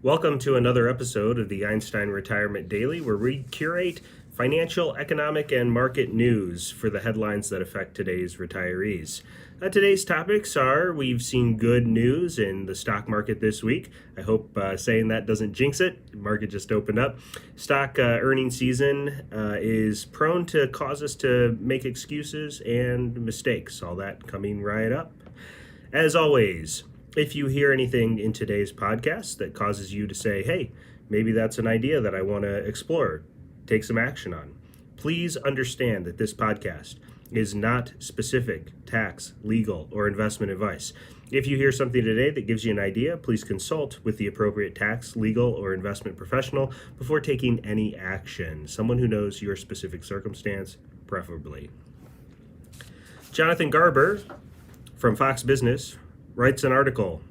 Welcome to another episode of the Einstein Retirement Daily, where we curate financial, economic, and market news for the headlines that affect today's retirees. Today's topics are: we've seen good news in the stock market this week. I hope saying that doesn't jinx it. The market just opened up. Stock earnings season is prone to cause us to make excuses and mistakes. All that coming right up. As always, if you hear anything in today's podcast that causes you to say, hey, maybe that's an idea that I want to explore, take some action on, please understand that this podcast is not specific tax, legal, or investment advice. If you hear something today that gives you an idea, please consult with the appropriate tax, legal, or investment professional before taking any action. Someone who knows your specific circumstance, preferably. Jonathan Garber from Fox Business writes an article: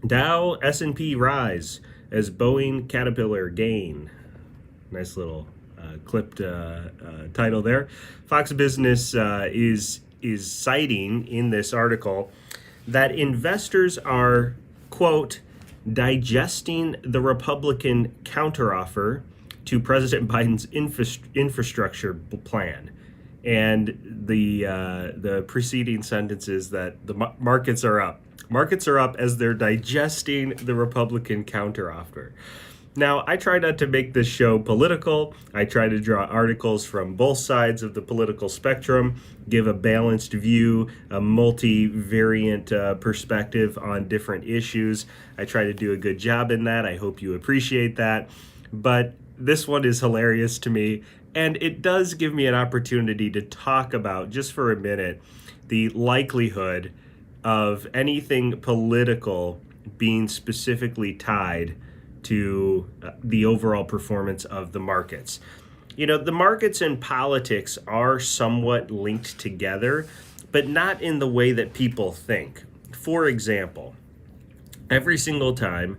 Dow S&P rise as Boeing Caterpillar gain. Nice little clipped title there. Fox Business is citing in this article that investors are, quote, digesting the Republican counteroffer to President Biden's infrastructure plan. And the preceding sentence is that the markets are up. Markets are up as they're digesting the Republican counteroffer. Now, I try not to make this show political. I try to draw articles from both sides of the political spectrum, give a balanced view, a multivariant perspective on different issues. I try to do a good job in that. I hope you appreciate that. But this one is hilarious to me, and it does give me an opportunity to talk about, just for a minute, the likelihood of anything political being specifically tied to the overall performance of the markets. You know, the markets and politics are somewhat linked together, but not in the way that people think. For example, every single time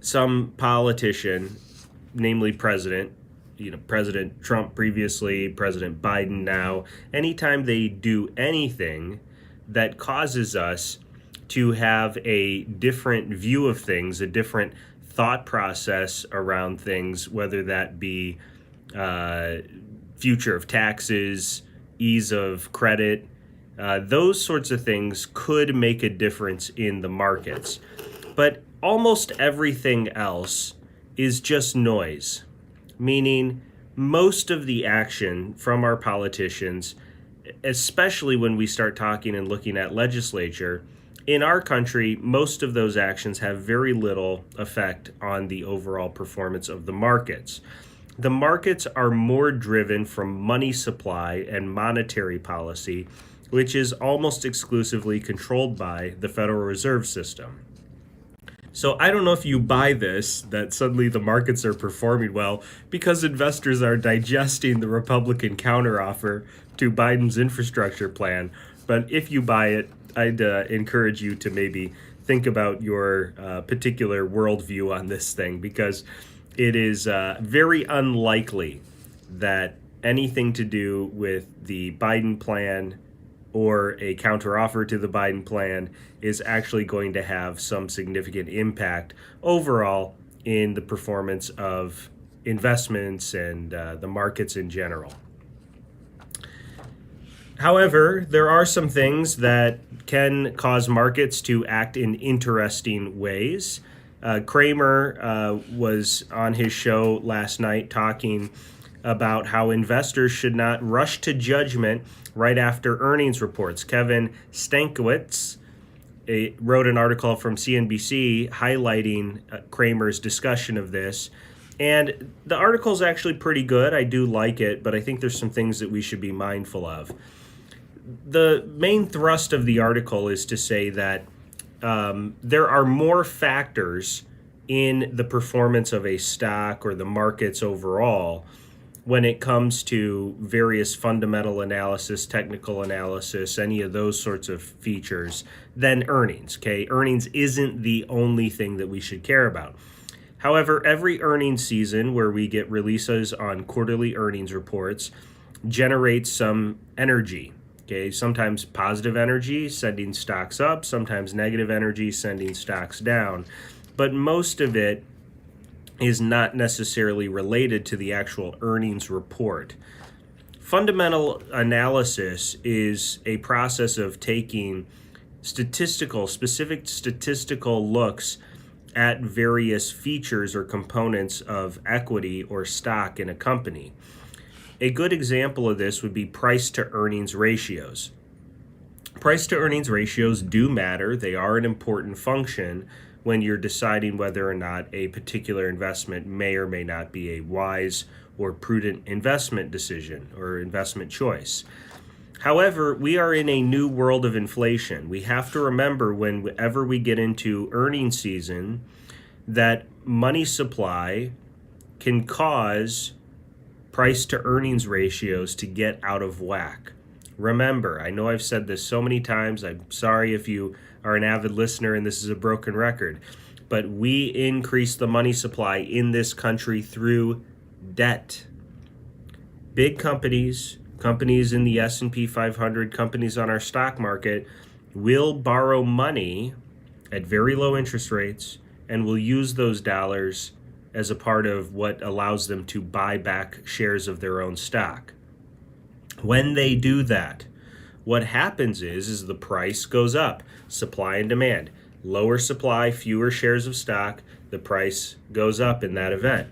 some politician, namely President Trump previously, President Biden now, anytime they do anything that causes us to have a different view of things, a different thought process around things, whether that be future of taxes, ease of credit, those sorts of things could make a difference in the markets. But almost everything else is just noise, meaning most of the action from our politicians, especially when we start talking and looking at legislature, in our country, most of those actions have very little effect on the overall performance of the markets. The markets are more driven from money supply and monetary policy, which is almost exclusively controlled by the Federal Reserve System. So I don't know if you buy this, that suddenly the markets are performing well because investors are digesting the Republican counteroffer to Biden's infrastructure plan. But if you buy it, I'd encourage you to maybe think about your particular worldview on this thing, because it is very unlikely that anything to do with the Biden plan or a counteroffer to the Biden plan is actually going to have some significant impact overall in the performance of investments and the markets in general. However, there are some things that can cause markets to act in interesting ways. Cramer was on his show last night talking about how investors should not rush to judgment right after earnings reports. Kevin Stankiewicz wrote an article from CNBC highlighting Cramer's discussion of this. And the article is actually pretty good. I do like it, but I think there's some things that we should be mindful of. The main thrust of the article is to say that there are more factors in the performance of a stock or the markets overall when it comes to various fundamental analysis, technical analysis, any of those sorts of features than earnings. Okay, earnings isn't the only thing that we should care about. However, every earnings season where we get releases on quarterly earnings reports generates some energy. Okay, sometimes positive energy sending stocks up, sometimes negative energy sending stocks down. but most of it is not necessarily related to the actual earnings report. Fundamental analysis is a process of taking specific statistical looks at various features or components of equity or stock in a company. A good example of this would be price to earnings ratios. Price to earnings ratios do matter. They are an important function when you're deciding whether or not a particular investment may or may not be a wise or prudent investment decision or investment choice. However, we are in a new world of inflation. We have to remember whenever we get into earnings season that money supply can cause price to earnings ratios to get out of whack. Remember, I know I've said this so many times. I'm sorry if you are an avid listener and this is a broken record, but we increase the money supply in this country through debt. Big companies in the S&P 500, companies on our stock market will borrow money at very low interest rates and will use those dollars as a part of what allows them to buy back shares of their own stock. When they do that, what happens is the price goes up, supply and demand. Lower supply, fewer shares of stock, the price goes up in that event.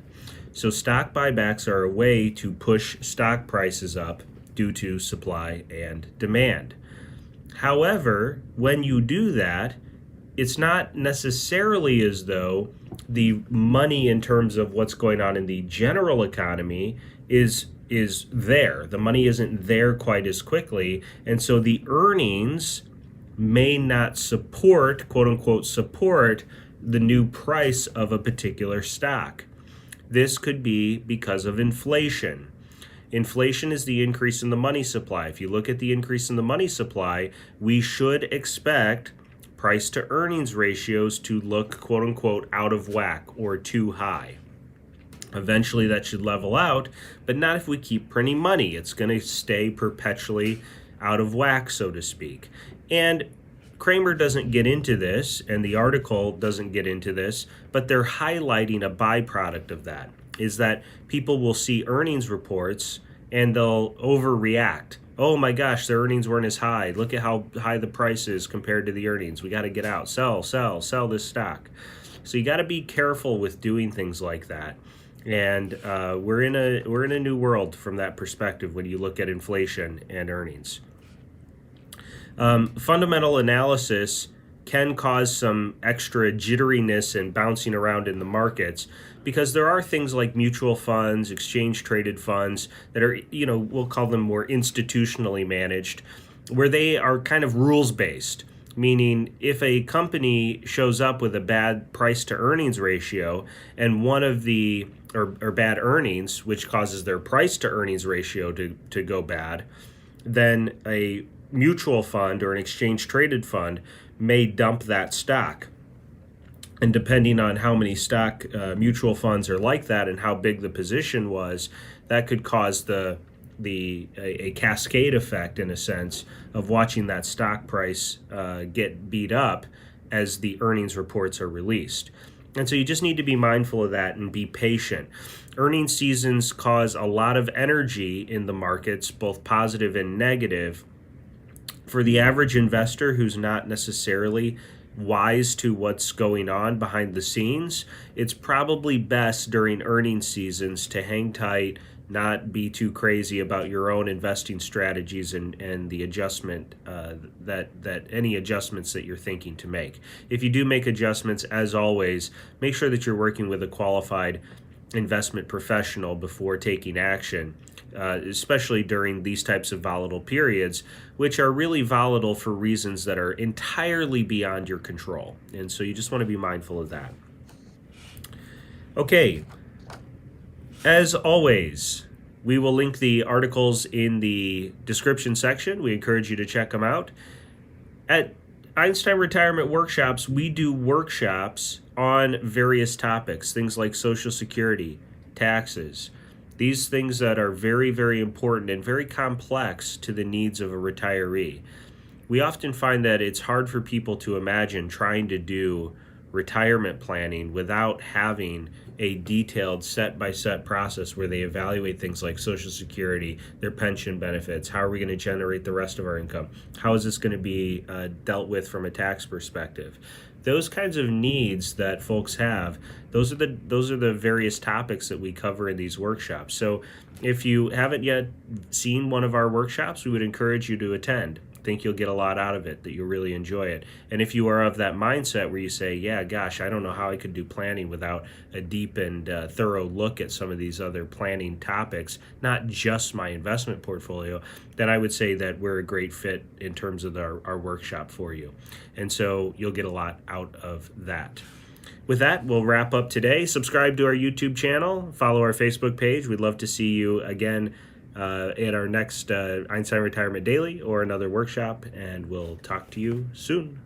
So stock buybacks are a way to push stock prices up due to supply and demand. However, when you do that, it's not necessarily as though the money in terms of what's going on in the general economy is there. The money isn't there quite as quickly, and so the earnings may not support, quote unquote, support the new price of a particular stock. This could be because of inflation. Inflation is the increase in the money supply. If you look at the increase in the money supply, we should expect price to earnings ratios to look, quote unquote, out of whack or too high. Eventually that should level out, but not if we keep printing money. It's going to stay perpetually out of whack, so to speak. And Kramer doesn't get into this, and the article doesn't get into this, but they're highlighting a byproduct of that, is that people will see earnings reports and they'll overreact. Oh my gosh, their earnings weren't as high. Look at how high the price is compared to the earnings. We got to get out, sell this stock. So you got to be careful with doing things like that. And we're in a new world from that perspective when you look at inflation and earnings. Fundamental analysis can cause some extra jitteriness and bouncing around in the markets because there are things like mutual funds, exchange traded funds that are, we'll call them more institutionally managed, where they are kind of rules based. Meaning if a company shows up with a bad price to earnings ratio and one of the or bad earnings, which causes their price to earnings ratio to go bad, then a mutual fund or an exchange traded fund may dump that stock. And depending on how many stock mutual funds are like that and how big the position was, that could cause a cascade effect, in a sense, of watching that stock price get beat up as the earnings reports are released. And so you just need to be mindful of that and be patient. Earnings seasons cause a lot of energy in the markets, both positive and negative. For the average investor who's not necessarily wise to what's going on behind the scenes, it's probably best during earnings seasons to hang tight, not be too crazy about your own investing strategies and the adjustment that any adjustments that you're thinking to make. If you do make adjustments, as always, make sure that you're working with a qualified investment professional before taking action, especially during these types of volatile periods, which are really volatile for reasons that are entirely beyond your control. And so you just want to be mindful of that. Okay. As always, we will link the articles in the description section. We encourage you to check them out. At Einstein Retirement Workshops, we do workshops on various topics, things like Social Security, taxes, these things that are very, very important and very complex to the needs of a retiree. We often find that it's hard for people to imagine trying to do retirement planning without having a detailed set-by-set process where they evaluate things like Social Security, their pension benefits, how are we going to generate the rest of our income, how is this going to be dealt with from a tax perspective. Those kinds of needs that folks have, those are the various topics that we cover in these workshops. So if you haven't yet seen one of our workshops, we would encourage you to attend. Think you'll get a lot out of it, that you'll really enjoy it. And if you are of that mindset where you say, yeah, gosh, I don't know how I could do planning without a deep and thorough look at some of these other planning topics, not just my investment portfolio, then I would say that we're a great fit in terms of our workshop for you. And so you'll get a lot out of that. With that, we'll wrap up today. Subscribe to our YouTube channel, follow our Facebook page. We'd love to see you again at our next Einstein Retirement Daily or another workshop, and we'll talk to you soon.